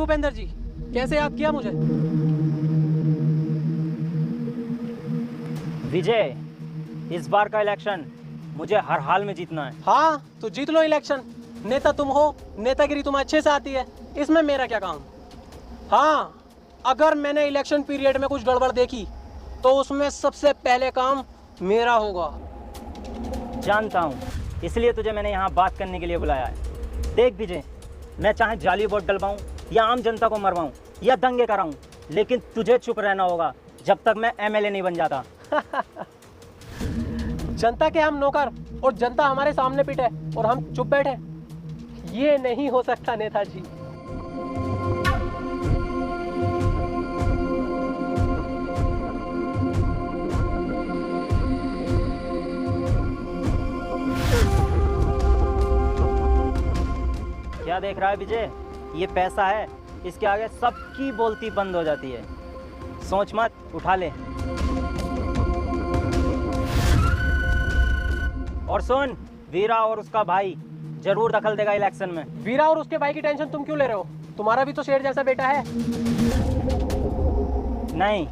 भूपेंद्र जी, कैसे याद किया मुझे? विजय, इस बार का इलेक्शन मुझे हर हाल में जीतना है। हाँ तो जीत लो इलेक्शन। नेता तुम हो, नेतागिरी तुम्हें अच्छे से आती है, इसमें मेरा क्या काम। हाँ, अगर मैंने इलेक्शन पीरियड में कुछ गड़बड़ देखी तो उसमें सबसे पहले काम मेरा होगा। जानता हूँ, इसलिए तुझे मैंने यहाँ बात करने के लिए बुलाया है। देख विजय, मैं चाहे जाली वोट डलवाऊँ या आम जनता को मरवाऊँ या दंगे कराऊँ, लेकिन तुझे चुप रहना होगा जब तक मैं एमएलए नहीं बन जाता। जनता के हम नौकर और जनता हमारे सामने पिटे और हम चुप बैठे, ये नहीं हो सकता नेताजी। क्या देख रहा है विजय? ये पैसा है, इसके आगे सबकी बोलती बंद हो जाती है। सोच मत, उठा ले। और सुन, वीरा और उसका भाई जरूर दखल देगा इलेक्शन में। वीरा और उसके भाई की टेंशन तुम क्यों ले रहे हो? तुम्हारा भी तो शेर जैसा बेटा है। नहीं,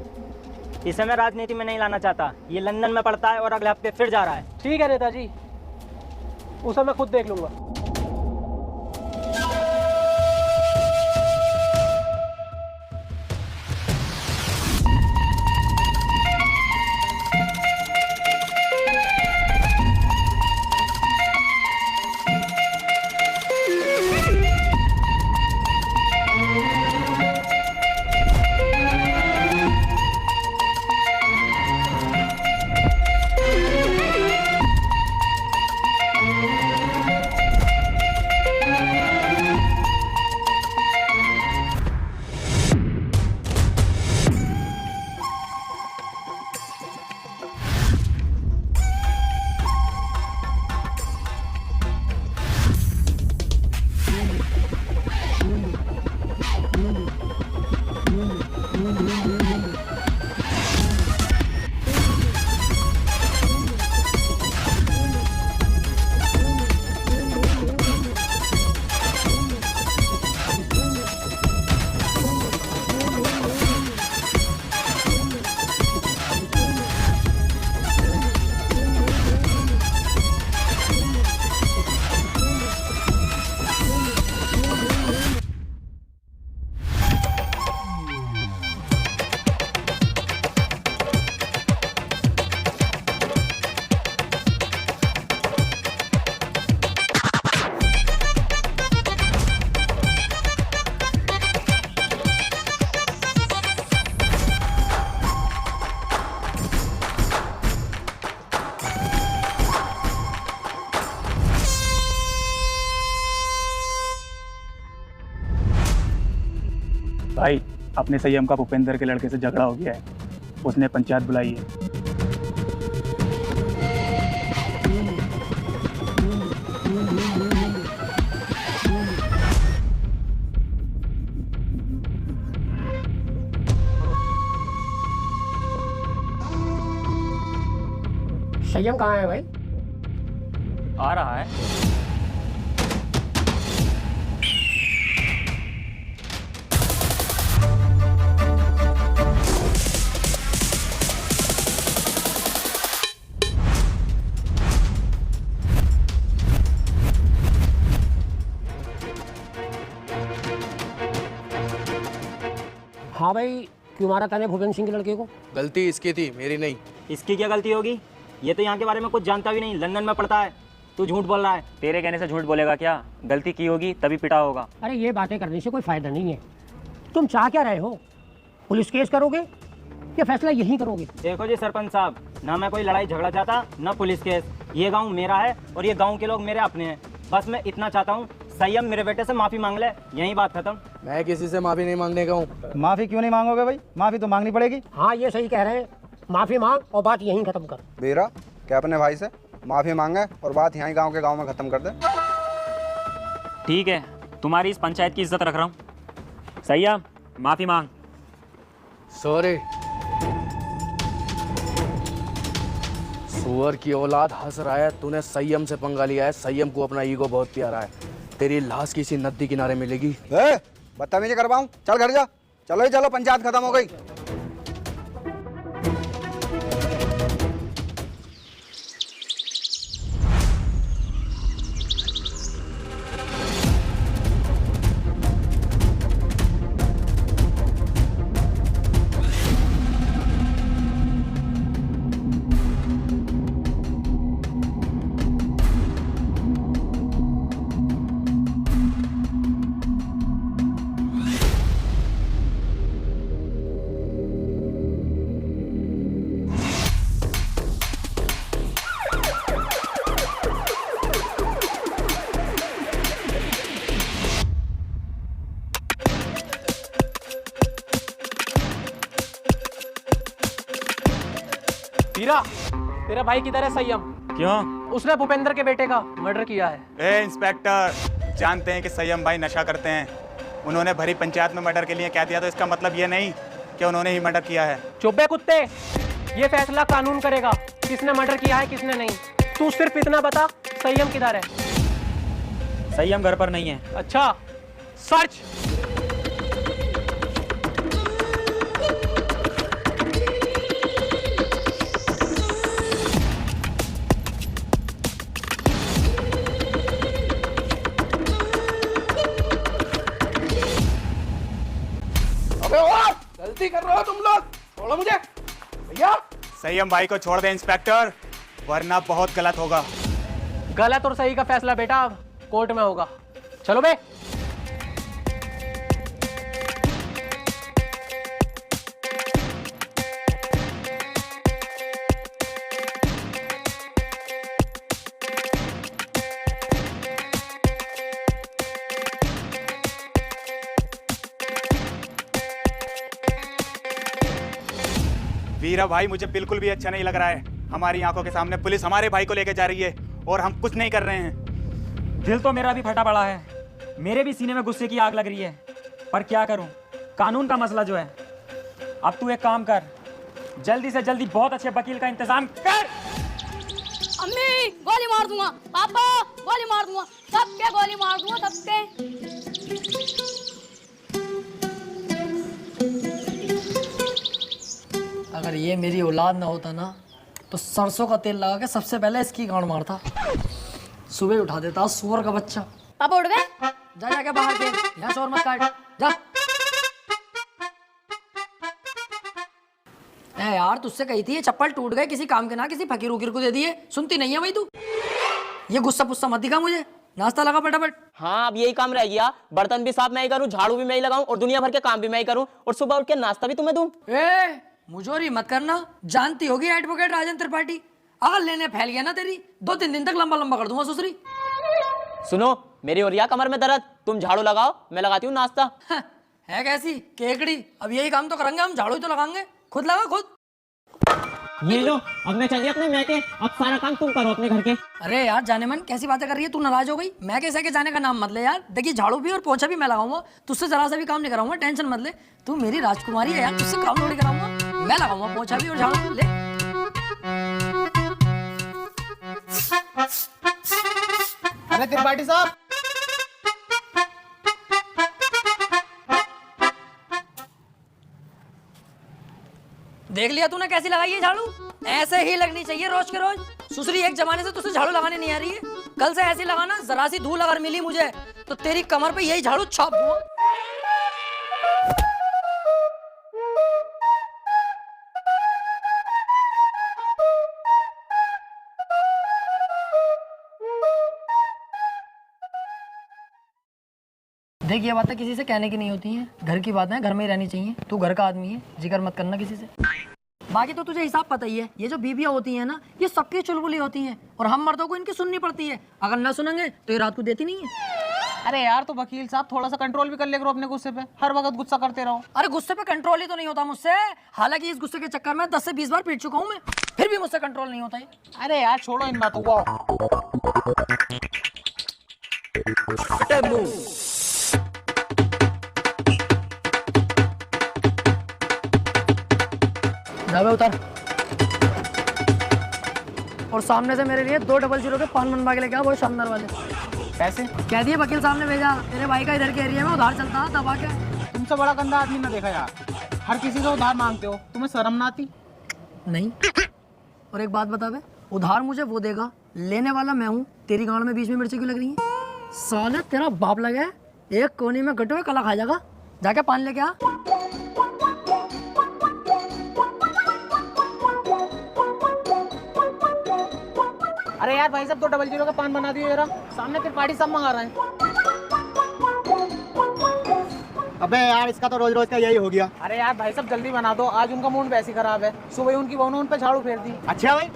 इसे मैं राजनीति में नहीं लाना चाहता। ये लंदन में पढ़ता है और अगले हफ्ते फिर जा रहा है। ठीक है नेताजी, उसे मैं खुद देख लूंगा। भाई, अपने संयम का भूपेंद्र के लड़के से झगड़ा हो गया है। उसने पंचायत बुलाई है। संयम कहाँ है भाई? आ रहा है। हाँ भाई, क्यों मारा तूने भूपेंद्र सिंह के लड़के को? गलती इसकी थी, मेरी नहीं। इसकी क्या गलती होगी? ये तो यहाँ के बारे में कुछ जानता भी नहीं, लंदन में पढ़ता है। तू झूठ बोल रहा है। तेरे कहने से झूठ बोलेगा क्या? गलती की होगी तभी पिटा होगा। अरे ये बातें करने से कोई फायदा नहीं है। तुम चाह क्या रहे हो? पुलिस केस करोगे या फैसला यहीं करोगे? देखो जी सरपंच साहब, ना मैं कोई लड़ाई झगड़ा चाहता, ना पुलिस केस। ये गांव मेरा है और ये गांव के लोग मेरे अपने हैं। बस मैं इतना चाहता हूँ, संयम मेरे बेटे से माफी मांग ले, यही बात खत्म। मैं किसी से माफी नहीं मांगने का हूँ। माफी क्यों नहीं मांगोगे भाई? माफी तो मांगनी पड़ेगी। हाँ ये सही कह रहे हैं, माफी मांग और बात यहीं खत्म कर। वीरा, क्या अपने भाई से माफी मांगे और बात यहाँ गांव के गांव में खत्म कर दे। ठीक है, तुम्हारी इस पंचायत की इज्जत रख रहा हूँ। संयम, माफी मांग। सॉरी। सुअर की औलाद हंस रहा है, तूने संयम से पंगा लिया है। संयम को अपना ईगो बहुत प्यारा है। तेरी लाश किसी नदी किनारे मिलेगी। बदतमीजी करवाऊं? चल घर जा। चलो ही चलो, पंचायत खत्म हो गई। वीरा, तेरा भाई किधर है संयम? क्यों? उसने भूपेंद्र के बेटे का मर्डर किया है। ए इंस्पेक्टर, जानते हैं कि संयम भाई नशा करते हैं। उन्होंने भरी पंचायत में मर्डर के लिए कह दिया तो इसका मतलब ये नहीं कि उन्होंने ही मर्डर किया है। चुप बे कुत्ते, ये फैसला कानून करेगा किसने मर्डर किया है किसने नहीं। तू सिर्फ इतना बता, संयम किधर है? संयम घर पर नहीं है। अच्छा, सर्च। अबे ओ, गलती कर रहे हो तुम लोग, छोड़ो मुझे भैया। संयम भाई को छोड़ दे इंस्पेक्टर, वरना बहुत गलत होगा। गलत और सही का फैसला बेटा अब कोर्ट में होगा। चलो बे। वीरा भाई, मुझे बिल्कुल भी अच्छा नहीं लग रहा है। हमारी आंखों के सामने पुलिस हमारे भाई को लेके जा रही है और हम कुछ नहीं कर रहे हैं। दिल तो मेरा भी फटा पड़ा है, मेरे भी सीने में गुस्से की आग लग रही है, पर क्या करूं, कानून का मसला जो है। अब तू एक काम कर, जल्दी से जल्दी बहुत अच्छे वकील का इंतजाम कर। अम्मी गोली मार दूंगा, पापा गोली मार दूंगा, सबके गोली मार दूंगा, सबके। अगर ये मेरी औलाद ना होता ना तो सरसों का तेल लगा के सबसे पहले इसकी गांड मारता, सुबह उठा देता सुअर का बच्चा। पापा उठ गए? जा जाके बाहर खेल, यहाँ शोर मत काट, जा। ए यार, तुझसे कही थी ये चप्पल टूट गए, किसी काम के ना किसी फकीर उकीर को दे दिए, सुनती नहीं है भाई तू। ये गुस्सा पुस्सा मत दिखा मुझे, नाश्ता लगा फटाफट। हाँ, अब यही काम रह गया, बर्तन भी साफ मैं ही करूँ, झाड़ू भी मैं ही लगाऊं और दुनिया भर के काम भी मैं ही करूं और सुबह उठ के नाश्ता भी तुम्हें दूं। ए मुझोरी मत करना, जानती होगी एडवोकेट राजन त्रिपाठी, अगर लेने फैल गया ना तेरी 2-3 दिन तक लंबा लंबा कर दूंगा ससुरी। सुनो, मेरी और या कमर में दर्द, तुम झाड़ू लगाओ, मैं लगाती हूँ नाश्ता। है कैसी केकड़ी, अब यही काम तो करेंगे हम, झाड़ू ही तो लगाएंगे, खुद लगा खुद। ये लो, अब मैं चलिए अपने मैके, अब सारा काम तुम करो अपने घर के। अरे यार जाने मन, कैसी बातें कर रही है तू, नाराज हो गई? मैं कैसे के जाने का नाम मत ले यार, देखिए झाड़ू भी और पोछा भी मैं लगाऊंगा, तुझसे जरा सा भी काम नहीं कराऊंगा, टेंशन मत ले। तू मेरी राजकुमारी है यार, तुझसे काम थोड़ी कराऊंगा, मैं लगाऊंगा पोछा भी और झाड़ू ले। अरे त्रिपाठी साहब, देख लिया तूने कैसी लगाई है झाड़ू? ऐसे ही लगनी चाहिए रोज के रोज। सुसरी एक जमाने से तुझसे झाड़ू लगाने नहीं आ रही है, कल से ऐसी लगाना, जरा सी धूल अगर मिली मुझे तो तेरी कमर पे यही झाड़ू छाप दूंगा। देख, ये बातें किसी से कहने की नहीं होती हैं, घर की बातें घर में ही रहनी चाहिए। तू घर का आदमी है, जिक्र मत करना किसी से। बाकी तो तुझे हिसाब पता ही है, ये जो बीबियां होती हैं ना, ये सबकी चुलबुली होती हैं और हम मर्दों को इनकी सुननी पड़ती है। अगर ना सुनेंगे तो ये रात को देती नहीं है। अरे यार, तो वकील साहब थोड़ा सा कंट्रोल भी कर ले करो अपने गुस्से पे, हर वक्त गुस्सा करते रहो। अरे गुस्से पे कंट्रोल ही तो नहीं होता मुझसे, हालांकि इस गुस्से के चक्कर में 10 से 20 बार पीट चुका हूँ मैं, फिर भी मुझसे कंट्रोल नहीं होता है। अरे यार छोड़ो इन बातों को। जावे उतार, और सामने से मेरे लिए 200 के पान बनवा के लेके आओ, बहुत शानदार वाले। पैसे कह दिए वकील साहब ने भेजा, तेरे भाई का इधर के एरिया में उधार चलता है, दबा के। तुमसे बड़ा गंदा आदमी ना देखा यार, हर किसी से उधार मांगते हो, तुम्हें शर्म ना आती? नहीं। और एक बात बता बे, उधार मुझे वो देगा, लेने वाला मैं हूँ। तेरी गांड में बीच में मिर्ची क्यों लग रही है? साले तेरा बाप लगा है, एक कोने में गट्टो कला खा जाएगा। जाके पान लेके आ। अरे यार भाई साहब, तो 00 का पान बना दियो जरा, सामने त्रिपाठी सब मंगा रहे हैं। अबे यार, इसका तो रोज रोज का यही हो गया। अरे यार भाई साहब जल्दी बना दो, आज उनका मूड वैसे ही खराब है। सुबह ही उनकी बहू ने उन पे झाड़ू फेर दी। अच्छा भाई,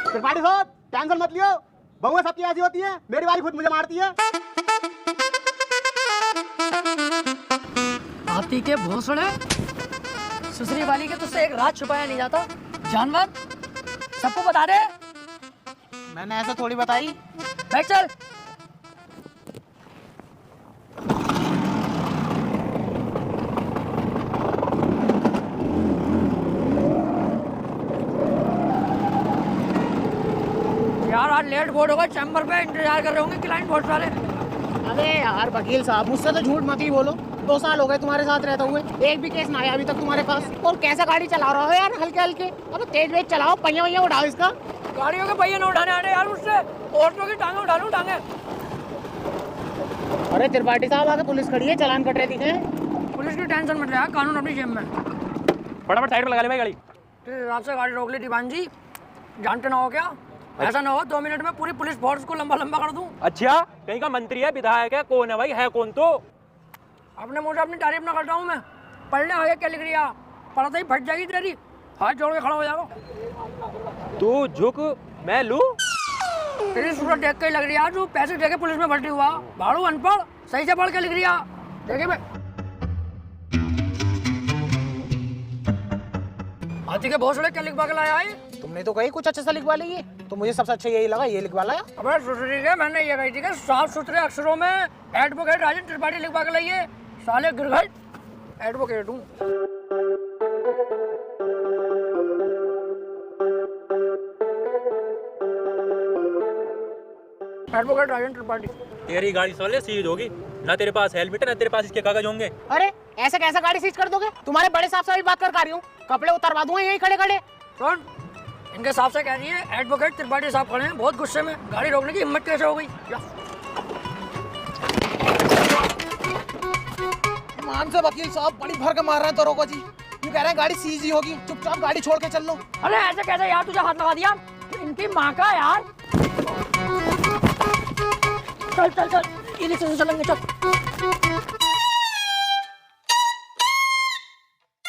त्रिपाठी साहब टेंशन मत लियो, बहुएं सबकी ऐसी होती है, मेरी वाली खुद मुझे मारती है। हाथी के भोसड़े, सुसरी वाली के तुझसे एक रात छुपाया नहीं जाता। जानवर सबको बता दे। मैंने ऐसा थोड़ी बताई। बैठ चल। यार आज लेट बोर्ड होगा, चैम्बर पे इंतजार कर रहे होंगे क्लाइंट बहुत सारे। अरे यार वकील साहब, मुझसे तो झूठ मत ही बोलो, 2 साल हो गए तुम्हारे साथ रहते हुए, एक भी केस ना आया अभी तक तुम्हारे पास। और कैसा गाड़ी चला रहा हो यार, हल्के हल्के। अब तेज वेज चलाओ, पहिया वहिया उठाओ इसका। गाड़ियों के पहिए न उठाने आने यार मुझसे, औरतों की टांगे उठा लूं टांगे। अरे त्रिपाठी साहब, आगे पुलिस खड़ी है, चालान कट रहे दिखे। पुलिस की टेंशन मत ले, कानून अपनी जेब में। फटाफट साइड में लगा ले भाई गाड़ी। तेरे हिसाब से गाड़ी रोक ली दीवान जी, जानते ना हो क्या? ऐसा ना हो 2 मिनट में पूरी पुलिस फोर्स को लंबा लंबा कर दूं। अच्छा, कहीं का मंत्री है, विधायक है, कौन है भाई? है कौन? तो अपने मुंह से अपनी तारीफ ना करता हूँ मैं। पढ़ ले आगे क्या लिख रही है, पढ़ते ही फट जाएगी तेरी, हाथ जोड़ के खड़ा हो जाएगा। तू झुक, मैं लूं। तेरी सूरत देख के ही लग रही है तू पैसे देके पुलिस में भर्ती हुआ। भाड़ू अनपढ़, सही से पढ़ के लिख रही है। देखिए भाई, हाथी के बहुत सारे क्या लिखवा के लाया है? तुमने तो कही कुछ अच्छा सा लिखवा ली है, तो मुझे सबसे अच्छा यही लगा, ये लिखवा लाया। अबे सुसरी के, मैंने ये कही थी कि साफ सुथरे अक्षरों में एडवोकेट राजन त्रिपाठी लिखवा के लाइए। साले गिरघट एडवोकेट हूँ। एडवोकेट राजन त्रिपाठी। तेरी गाड़ी साले सीज होगी, ना तेरे पास हेलमेट है, ना तेरे पास इसके कागज होंगे। अरे ऐसा कैसा गाड़ी सीज कर दोगे? तुम्हारे बड़े साहब से भी बात कर रही हूँ, कपड़े उतारवा दूंगा यही खड़े खड़े। सुन, इनके साहब से कह रही है एडवोकेट त्रिपाठी साहब खड़े हैं, बहुत गुस्से में। गाड़ी रोकने की हिम्मत कैसे हो गई? मान से वकील साहब बड़ी भर के मार रहे हैं दरोगा जी, यूँ कह रहे हैं गाड़ी सीज ही होगी, चुपचाप गाड़ी छोड़ के चल लो। अरे ऐसे कैसे यार, तुझे हाथ लगा दिया? इनकी माँ का यार। चल चल चल, इन्हीं से चलेंगे, चल।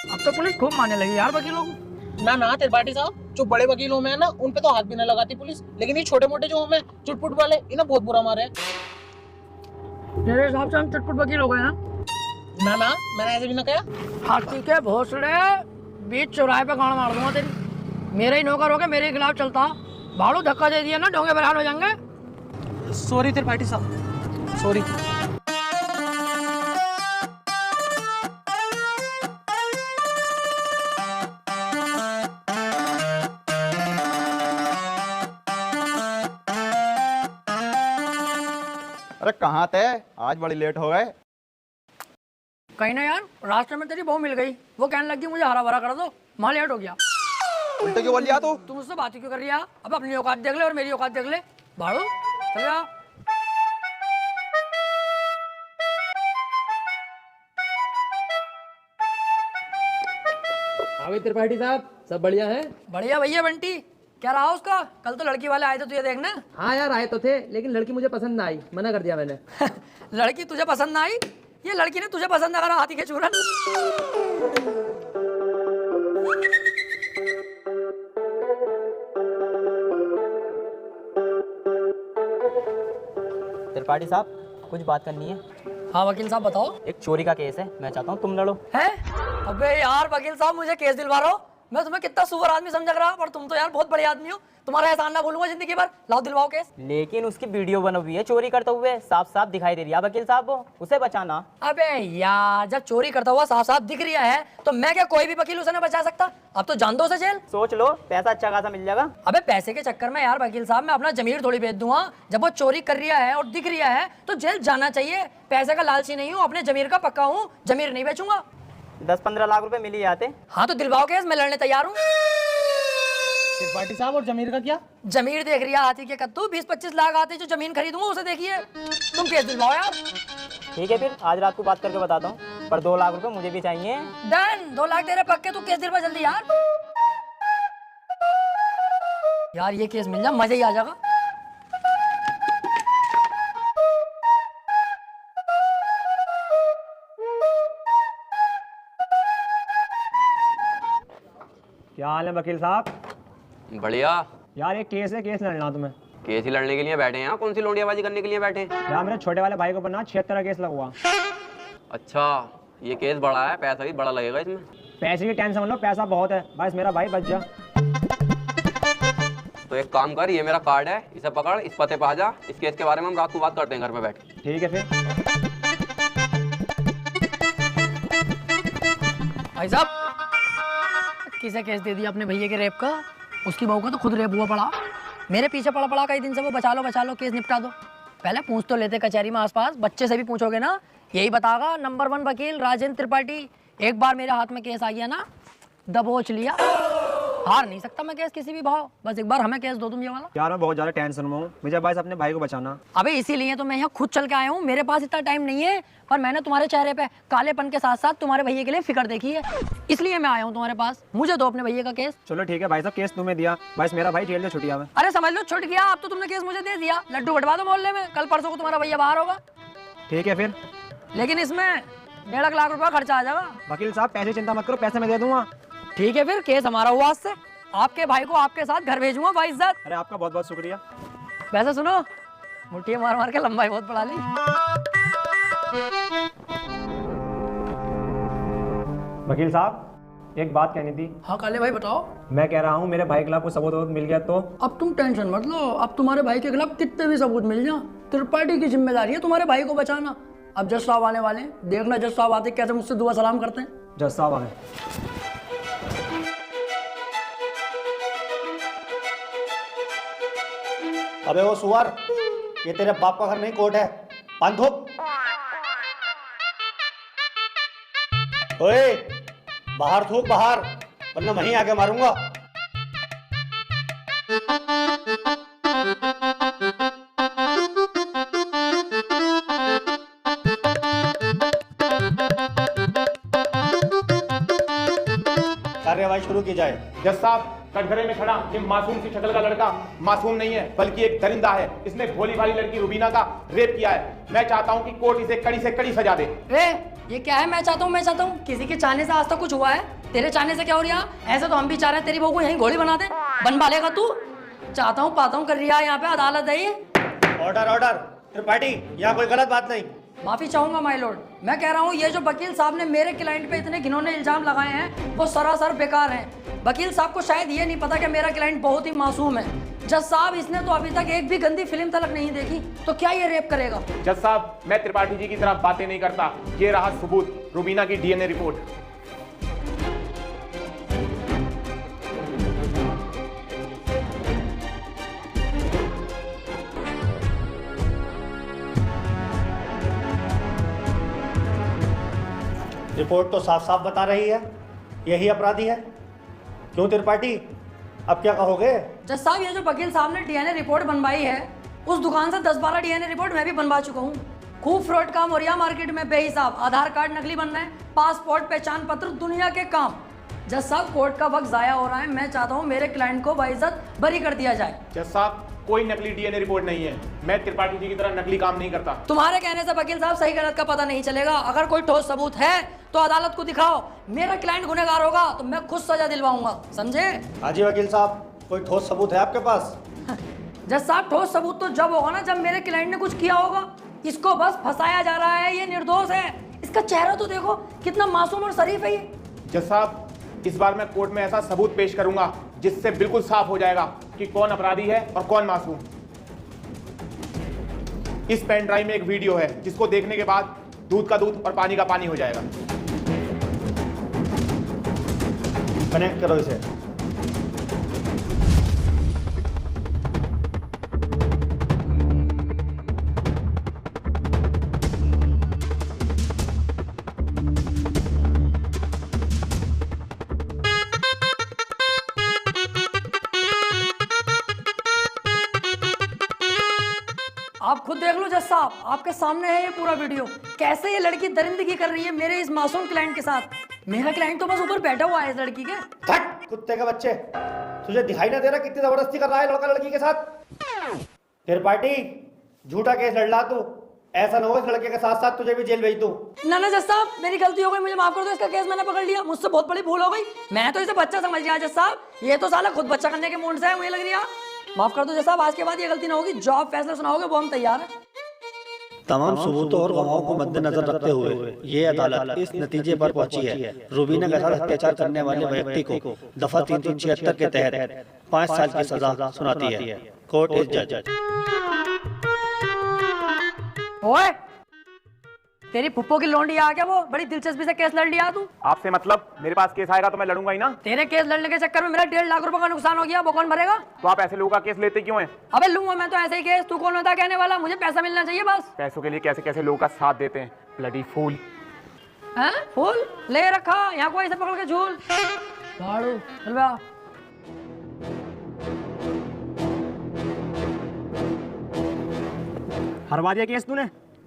अब तो पुलिस खूब मारने लगी यार वकीलों को। ना त्रिपाठी साहब, जो बड़े वकीलों में है ना, उन पे तो हाथ भी ना लगाती पुलिस, लेकिन ये छोटे मोटे जो हमें चुटपुट वाले, इन्हें बहुत बुरा मारे। मेरे हिसाब से हम चुटपुट वकील हो गए हैं। ना मैंने ऐसे भी ना कहा। हाथी के भोसड़े, बीच चौराहे पे गाड़ मार दूंगा तेरी। मेरे ही नौकर हो के मेरे खिलाफ चलता, भाड़ू धक्का दे दिया ना, ढोंगे बरान हो जाएंगे। सॉरी त्रिपाठी साहब, सॉरी। अरे कहाँ थे? आज बड़ी लेट हो गए। कहीं ना यार, रास्ते में तेरी बहू मिल गई, वो कहने लगी मुझे हरा भरा कर दो, वहाँ लेट हो गया। उल्टे क्यों बोल लिया तू? तुम मुझसे बात ही क्यों कर रही है? अब अपनी औकात देख ले और मेरी औकात देख ले। भाड़ू चल जा। आगे त्रिपाठी साहब, सब बढ़िया है? बढ़िया भैया बंटी, क्या रहा उसका? कल तो लड़की वाले आए थे तुझे देखने। हाँ यार, आए तो थे, लेकिन लड़की मुझे पसंद ना आई, मना कर दिया मैंने। लड़की तुझे पसंद ना आई? ये लड़की ने तुझे पसंद ना करा, हाथी के चूरन। त्रिपाठी साहब, कुछ बात करनी है। हाँ वकील साहब बताओ। एक चोरी का केस है, मैं चाहता हूँ तुम लड़ो। है? अबे यार वकील साहब, मुझे केस दिलवा रहा हो? मैं तुम्हें कितना सुअर आदमी समझ रहा, पर तुम तो यार बहुत बड़े आदमी हो। तुम्हारा एहसान ना भूलूंगा जिंदगी भर। लाओ दिलवाओ केस। लेकिन उसकी वीडियो बनी हुई है चोरी करते हुए, साफ साफ दिखाई दे रही है वकील साहब, वो उसे बचाना। अबे यार, जब चोरी करता हुआ साफ साफ दिख रहा है तो मैं क्या कोई भी वकील उसे नहीं बचा सकता? अब तो जान दो उसे जेल। सोच लो, पैसा अच्छा खासा मिल जाएगा। अबे पैसे के चक्कर में यार वकील साहब मैं अपना जमीर थोड़ी बेच दूंगा। जब वो चोरी कर रहा है और दिख रहा है तो जेल जाना चाहिए। पैसे का लालची नहीं हूँ, अपने जमीर का पक्का हूँ, जमीर नहीं बेचूंगा। 10-15 लाख रुपए मिल ही जाते। हाँ तो दिलवाओ केस, मैं लड़ने तैयार हूँ। त्रिपाठी साहब और जमीर का क्या? जमीर देख रही है हाथी के कद्दू, 20-25 लाख आते जो जमीन खरीदूंगा उसे देखिए। तुम केस दिलवाओ यार। ठीक है, फिर आज रात को बात करके बताता हूँ, पर 2 लाख रुपए मुझे भी चाहिए। डन, 2 लाख तेरे पक्के। तू केस दिलवा जल्दी यार। यार ये केस मिल जाए मजा ही आ जाएगा। क्या हाल है वकील साहब? बढ़िया यार एक केस है, केस लड़ना तुम्हें। केस ही लड़ने के लिए बैठे हैं? कौन सी लोंडियाबाजी करने के लिए बैठे हैं? यार मेरे छोटे वाले भाई को ना 76 केस लगवा। अच्छा, ये केस बड़ा है, पैसा भी बड़ा लगेगा इसमें। पैसे की टेंशन लो, पैसा बहुत है, बस मेरा भाई बच जा। तो एक काम कर, ये मेरा कार्ड है, इसे पकड़, इस पते पे आ जा। इस केस के बारे में हम रात को बात करते हैं घर में बैठ के। ठीक है फिर। भाई साहब, किसे केस दे दिया अपने भैया के रेप का? उसकी बहू का तो खुद रेप हुआ पड़ा। मेरे पीछे पड़ा पड़ा कई दिन से वो बचा लो केस निपटा दो। पहले पूछ तो लेते कचहरी में आसपास, बच्चे से भी पूछोगे ना यही बतागा नंबर 1 वकील राजेंद्र त्रिपाठी। एक बार मेरे हाथ में केस आ गया ना, दबोच लिया। हार नहीं सकता मैं केस किसी भी भाव। बस एक बार हमें केस दो तुम ये वाला। यार मैं बहुत ज्यादा टेंशन में हूँ, मुझे बस अपने भाई को बचाना। अबे इसीलिए तो मैं यहाँ खुद चल के आया हूँ। मेरे पास इतना टाइम नहीं है, पर मैंने तुम्हारे चेहरे पे कालेपन के साथ साथ तुम्हारे भैया के लिए फिक्र देखी है, इसलिए मैं आया हूँ तुम्हारे पास। मुझे दो अपने भैया का केस। चलो ठीक है भाई साहब, केस तुम्हें दिया, बस मेरा भाई जेल से छुट्टिया में। अरे समझ लो छुट गया, अब तो तुमने केस मुझे दे दिया। लड्डू बटवा दो मोहल्ले में, कल परसों को तुम्हारा भैया बाहर होगा। ठीक है फिर, लेकिन इसमें 1.5 लाख रुपया खर्चा आ जाएगा। वकील साहब पैसे चिंता मत करो, पैसे मैं दे दूंगा। ठीक है फिर, केस हमारा हुआ आज से। आपके भाई को आपके साथ घर भेजूंगा बाइज्जत। अरे आपका बहुत बहुत शुक्रिया। वैसे सुनो, मुट्ठी मार मार के लंबाई बहुत बढ़ा ली। वकील साहब एक बात कहनी थी। हाँ काले भाई बताओ। मैं कह रहा हूँ मेरे भाई के खिलाफ कोई सबूत मिल गया तो? अब तुम टेंशन मत लो, अब तुम्हारे भाई के खिलाफ कितने भी सबूत मिल जाए, त्रिपाठी की जिम्मेदारी है तुम्हारे भाई को बचाना। अब जज साहब आने वाले, देखना जज साहब आते कैसे मुझसे दुआ सलाम करते हैं। जज साहब आए। अबे वो सुअर, ये तेरे बाप का घर नहीं कोर्ट है। पान थूक। ओए बाहर थूक बाहर, वरना वहीं आके मारूंगा। कार्यवाही शुरू की जाए। जज साहब, कटघरे में खड़ा ये मासूम सी शक्ल का लड़का मासूम नहीं है, बल्कि एक दरिंदा है। इसने भोली भाली लड़की रुबीना का रेप किया है। मैं चाहता हूँ कि कोर्ट इसे कड़ी से कड़ी सजा दे। ये क्या है? मैं चाहता हूँ? किसी के चाहने से आज तक कुछ हुआ है? तेरे चाहने से क्या हो रहा? ऐसे तो हम भी चाह रहे हैं तेरी बहू को यहीं घोड़ी बना दे। बनवा लेगा तू? चाहता हूँ पाता हूँ कर रही है यहाँ पे, अदालत है ये। Order order. त्रिपाठी, यहाँ कोई गलत बात नहीं। माफी चाहूंगा माय लॉर्ड। मैं कह रहा हूँ ये जो वकील साहब ने मेरे क्लाइंट पे इतने घिनौने इल्जाम लगाए हैं वो सरासर बेकार हैं। वकील साहब को शायद ये नहीं पता कि मेरा क्लाइंट बहुत ही मासूम है। जज साहब, इसने तो अभी तक एक भी गंदी फिल्म तक नहीं देखी, तो क्या ये रेप करेगा? जज साहब, मैं त्रिपाठी जी की तरह बातें नहीं करता। ये रहा सबूत, रुबीना की DNA रिपोर्ट। रिपोर्ट तो साफ साफ बता रही है यही अपराधी है। क्यों त्रिपाठी, अब क्या कहोगे? जज साहब, ये जो वकील साहब ने DNA रिपोर्ट बनवाई है, उस दुकान से 10-12 DNA रिपोर्ट मैं भी बनवा चुका हूँ। खूब फ्रॉड काम हो रहा है मार्केट में बेहिसाब। आधार कार्ड नकली बन रहे हैं, पासपोर्ट पहचान पत्र दुनिया के काम। जज साहब, कोर्ट का वक्त जाया हो रहा है। मैं चाहता हूँ मेरे क्लाइंट को बाइज्जत बरी कर दिया जाए। जज साहब, कोई नकली DNA रिपोर्ट नहीं है। मैं त्रिपाठी जी की तरह नकली काम नहीं करता। तुम्हारे कहने से वकील साहब सही गलत का पता नहीं चलेगा। अगर कोई ठोस सबूत है तो अदालत को दिखाओ। मेरा क्लाइंट गुनहगार होगा तो मैं खुद सजा दिलवाऊंगा, समझे? हाजी वकील साहब, कोई ठोस सबूत है आपके पास? जज साहब, ठोस सबूत तो जब होगा ना जब मेरे क्लाइंट ने कुछ किया होगा। इसको बस फंसाया जा रहा है, ये निर्दोष है। इसका चेहरा तो देखो, कितना मासूम और शरीफ है ये। जज साहब, इस बार मैं कोर्ट में ऐसा सबूत पेश करूंगा जिससे बिल्कुल साफ हो जाएगा कि कौन अपराधी है और कौन मासूम। इस पेन ड्राइव में एक वीडियो है जिसको देखने के बाद दूध का दूध और पानी का पानी हो जाएगा। कनेक्ट करो इसे। आप खुद देख लो जज साहब, आपके सामने है ये पूरा वीडियो। कैसे ये लड़की दरिंदगी कर रही है मेरे इस मासूम क्लाइंट के साथ। मेरा क्लाइंट तो बस ऊपर बैठा हुआ है इस लड़की के। हट कुत्ते के बच्चे, तुझे दिखाई ना दे रहा कितनी जबरदस्ती कर रहा है लड़का लड़की के साथ। त्रिपाठी झूठा केस लड़ ला तू, ऐसा ना हो इस लड़के के साथ साथ तुझे भी जेल भेज दूं। ना ना जज साहब, मेरी गलती हो गई, मुझे माफ कर दो। इसका केस मैंने पकड़ लिया, मुझसे बहुत बड़ी भूल हो गई। मैं तो इसे बच्चा समझ गया जज साहब, ये तो साला खुद बच्चा करने के मूड से है, मुझे लग रही है। माफ कर दो जज साहब, आज के बाद ये गलती ना होगी। जो आप फैसला सुनाओगे वो हम तैयार है। तमाम सबूतों और गवाहों को मद्देनजर रखते हुए ये अदालत इस नतीजे पर पहुंची है, रूबीना के साथ अत्याचार करने वाले व्यक्ति को दफा 376 के तहत 5 साल की सजा सुनाती है। कोर्ट इज जज। ओए, तेरी फुप्पो की लौंडी आ गया, वो बड़ी दिलचस्पी से केस लड़ लिया तू। आपसे मतलब, मेरे पास केस आएगा तो मैं लड़ूंगा ही ना। तेरे केस लड़ने के चक्कर में मेरा 1.5 लाख रुपए का नुकसान हो गया, वो कौन भरेगा? तो आप ऐसे लोगों का केस लेते क्यों हैं? अबे लूंगा मैं तो ऐसे ही केस, तू कौन होता कहने वाला? मुझे पैसा मिलना चाहिए बस। पैसों के लिए कैसे कैसे लोगों का साथ देते हैं, ब्लडी फूल। हैं? फूल ले रखा यहाँ को ऐसे पकड़ के झूल। झाड़ू चल बे आ। हरवा दिया केस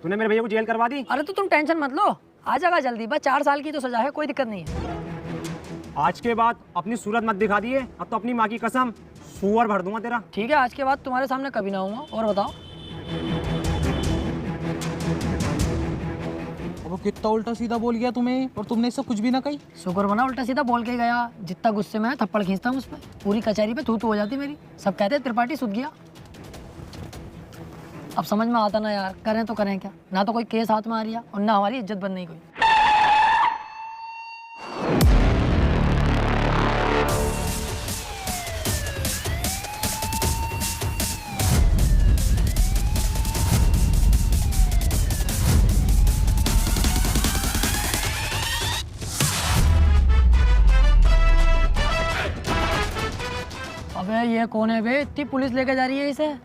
तूने मेरे भैया को जेल करवा दी। अरे तो तुम टेंशन मत लो, आ जाएगा जल्दी, बस 4 साल की तो सजा है, कोई दिक्कत नहीं है। आज के बाद अपनी सूरत मत दिखा दिए, अब तो अपनी माँ की कसम सुअर भर दूंगा तेरा। ठीक है, आज के बाद तुम्हारे सामने कभी ना आऊंगा। और बताओ। वो कितना उल्टा सीधा बोल गया तुम्हें, और तुमने इससे कुछ भी ना कही। शुक्र बना उल्टा सीधा बोल के गया, जितना गुस्से में थप्पड़ खींचता हूँ उस पर, पूरी कचहरी पे थू थू हो जाती मेरी। सब कहते त्रिपाठी सुध गया। अब समझ में आता ना यार, करें तो करें क्या, ना तो कोई केस हाथ में आ रही और ना हमारी इज्जत बन नहीं कोई। अबे ये कौन है बे, इतनी पुलिस लेके जा रही है इसे?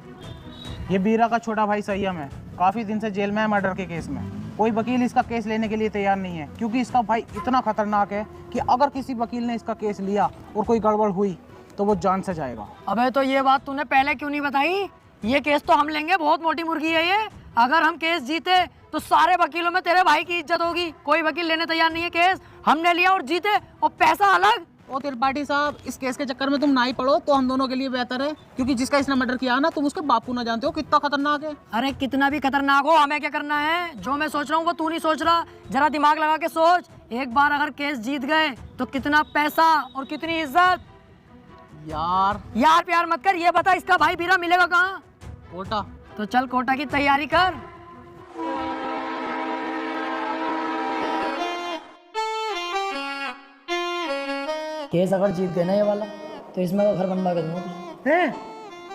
ये बीरा का छोटा भाई संयम है, काफी दिन से जेल में है मर्डर के केस में। कोई वकील इसका केस लेने के लिए तैयार नहीं है, क्योंकि इसका भाई इतना खतरनाक है कि अगर किसी वकील ने इसका केस लिया और कोई गड़बड़ हुई तो वो जान से जाएगा। अबे तो ये बात तूने पहले क्यों नहीं बताई? ये केस तो हम लेंगे, बहुत मोटी मुर्गी है ये। अगर हम केस जीते तो सारे वकीलों में तेरे भाई की इज्जत होगी। कोई वकील लेने तैयार नहीं है केस, हमने लिया और जीते, और पैसा अलग। ओ त्रिपाठी साहब, इस केस के चक्कर में तुम ना ही पड़ो तो हम दोनों के लिए बेहतर है, क्योंकि जिसका इसने मर्डर किया ना, तुम उसके बापू ना जानते हो कितना खतरनाक है। अरे कितना भी खतरनाक हो, हमें क्या करना है? जो मैं सोच रहा हूँ वो तू नहीं सोच रहा, जरा दिमाग लगा के सोच। एक बार अगर केस जीत गए तो कितना पैसा और कितनी इज्जत। यार प्यार मत कर, ये बता इसका भाई बीरा मिलेगा कहाँ? कोटा। तो चल कोटा की तैयारी कर। केस अगर जीत गए ना ये वाला, तो इसमें का घर बनवा के दूंगा तुझे।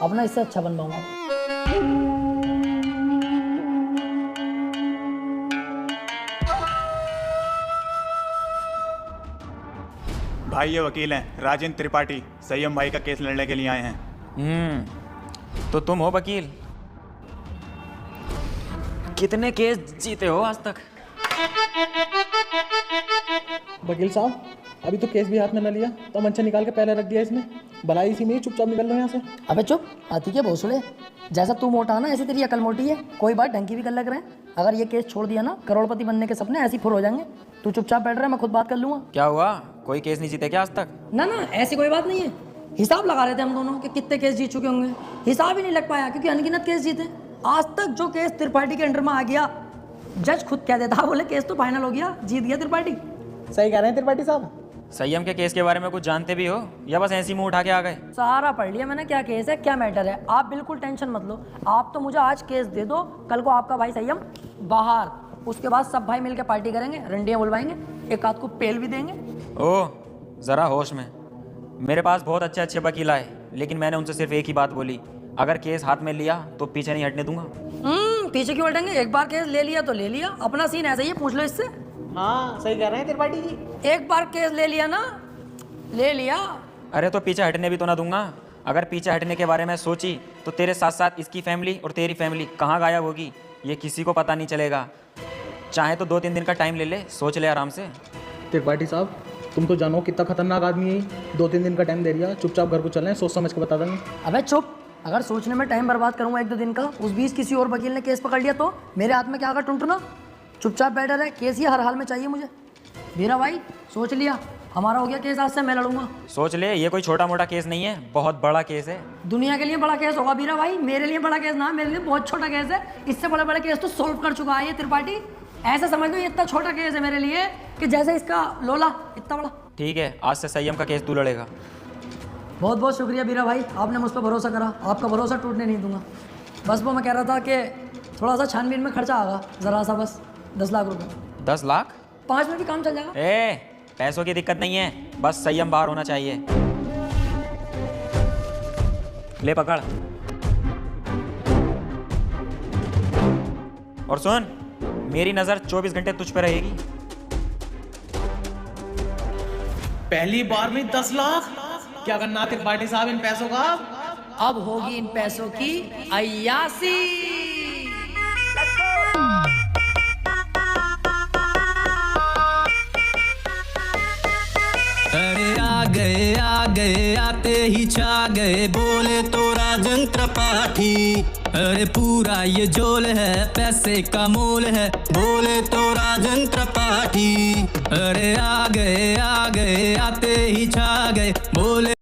अपना इससे अच्छा बनवाऊंगा। भाई ये वकील हैं राजेंद्र त्रिपाठी, संयम भाई का केस लड़ने के लिए आए हैं। तो तुम हो वकील? कितने केस जीते हो आज तक? वकील साहब, अभी तो केस भी हाथ में न लिया तो मंचा निकाल के पहले रख दिया इसने। भलाई इसी में ही चुपचाप निकल लो यहाँ से। अबे चुप, आती क्या भोसड़े। जैसा तू मोटा ना, ऐसी तेरी अकल मोटी है। कोई बात ढंग की भी कर लग रहे हैं। अगर ये केस छोड़ दिया ना, करोड़पति बनने के सपने ऐसे ही फुर हो जाएंगे। तू चुपचाप बैठ रहा है, मैं खुद बात कर लूंगा। क्या हुआ, कोई केस नहीं जीते क्या आज तक? ना ना, ऐसी कोई बात नहीं है। हिसाब लगा रहे थे हम दोनों कि कितने केस जीत चुके होंगे। हिसाब ही नहीं लग पाया, क्योंकि अनगिनत केस जीते। आज तक जो केस त्रिपाठी के अंडर में आ गया, जज खुद कह देता, बोले केस तो फाइनल हो गया, जीत गया त्रिपाठी। सही कह रहे हैं त्रिपाठी साहब। संयम के केस के बारे में कुछ जानते भी हो, या बस ऐसी मुंह उठा के आ गए? सारा पढ़ लिया मैंने, क्या केस है क्या मैटर है। आप बिल्कुल टेंशन मत लो। आप तो मुझे आज केस दे दो, कल को आपका भाई संयम बाहर। उसके बाद सब भाई मिलकर पार्टी करेंगे, रंडियां बुलवाएंगे, एक आध को पेल भी देंगे। ओह, ज़रा होश में। मेरे पास बहुत अच्छे अच्छे वकील आए, लेकिन मैंने उनसे सिर्फ एक ही बात बोली, अगर केस हाथ में लिया तो पीछे नहीं हटने दूंगा। पीछे क्यों हटेंगे? एक बार केस ले लिया तो ले लिया, अपना सीन ऐसा ही है, पूछ लो इससे। हाँ सही कह रहे हैं त्रिपाठी जी। एक बार केस ले लिया ना, ले लिया। अरे तो पीछे हटने भी तो ना दूंगा। अगर पीछे हटने के बारे में सोची तो तेरे साथ साथ इसकी फैमिली और तेरी फैमिली कहाँ गायब होगी ये किसी को पता नहीं चलेगा। चाहे तो 2-3 दिन का टाइम ले ले, सोच ले आराम से। त्रिपाठी साहब तुम तो जानो कितना खतरनाक आदमी है, 2-3 दिन का टाइम दे दिया, चुपचाप घर को चलें, सोच समझ के बता देंगे। अबे चुप, अगर सोचने में टाइम बर्बाद करूंगा 1-2 दिन का, उस बीच किसी और वकील ने केस पकड़ लिया तो मेरे हाथ में क्या आकर टुंटना। चुपचाप बैठा रहे, केस ही हर हाल में चाहिए मुझे। वीरा भाई सोच लिया, हमारा हो गया केस, आज से मैं लड़ूंगा। सोच ले, ये कोई छोटा मोटा केस नहीं है, बहुत बड़ा केस है। दुनिया के लिए बड़ा केस होगा वीरा भाई, मेरे लिए बड़ा केस ना, मेरे लिए बहुत छोटा केस है। इससे बड़े बड़े केस तो सॉल्व कर चुका है ये त्रिपाठी। ऐसा समझ लो ये इतना छोटा केस है मेरे लिए कि जैसे इसका लोला इतना बड़ा। ठीक है, आज से संयम का केस तू लड़ेगा। बहुत बहुत शुक्रिया वीरा भाई, आपने मुझ पर भरोसा करा, आपका भरोसा टूटने नहीं दूंगा। बस वो मैं कह रहा था कि थोड़ा सा छानबीन में खर्चा आगा, ज़रा सा, बस 10 लाख रुपए। 10 लाख? 5 में भी काम चल जाएगा। पैसों की दिक्कत नहीं है, बस संयम बाहर होना चाहिए। ले पकड़। और सुन, मेरी नजर 24 घंटे तुझ पे रहेगी। पहली बार में 10 लाख? क्या करना त्रिपाठी साहब इन पैसों का? अब होगी इन पैसों की अय्यासी। अरे आ गए आते ही छा गए, बोले तो राजन त्रिपाठी। अरे पूरा ये जोल है, पैसे का मोल है, बोले तो राजन त्रिपाठी। अरे आ गए आते ही छा गए, बोले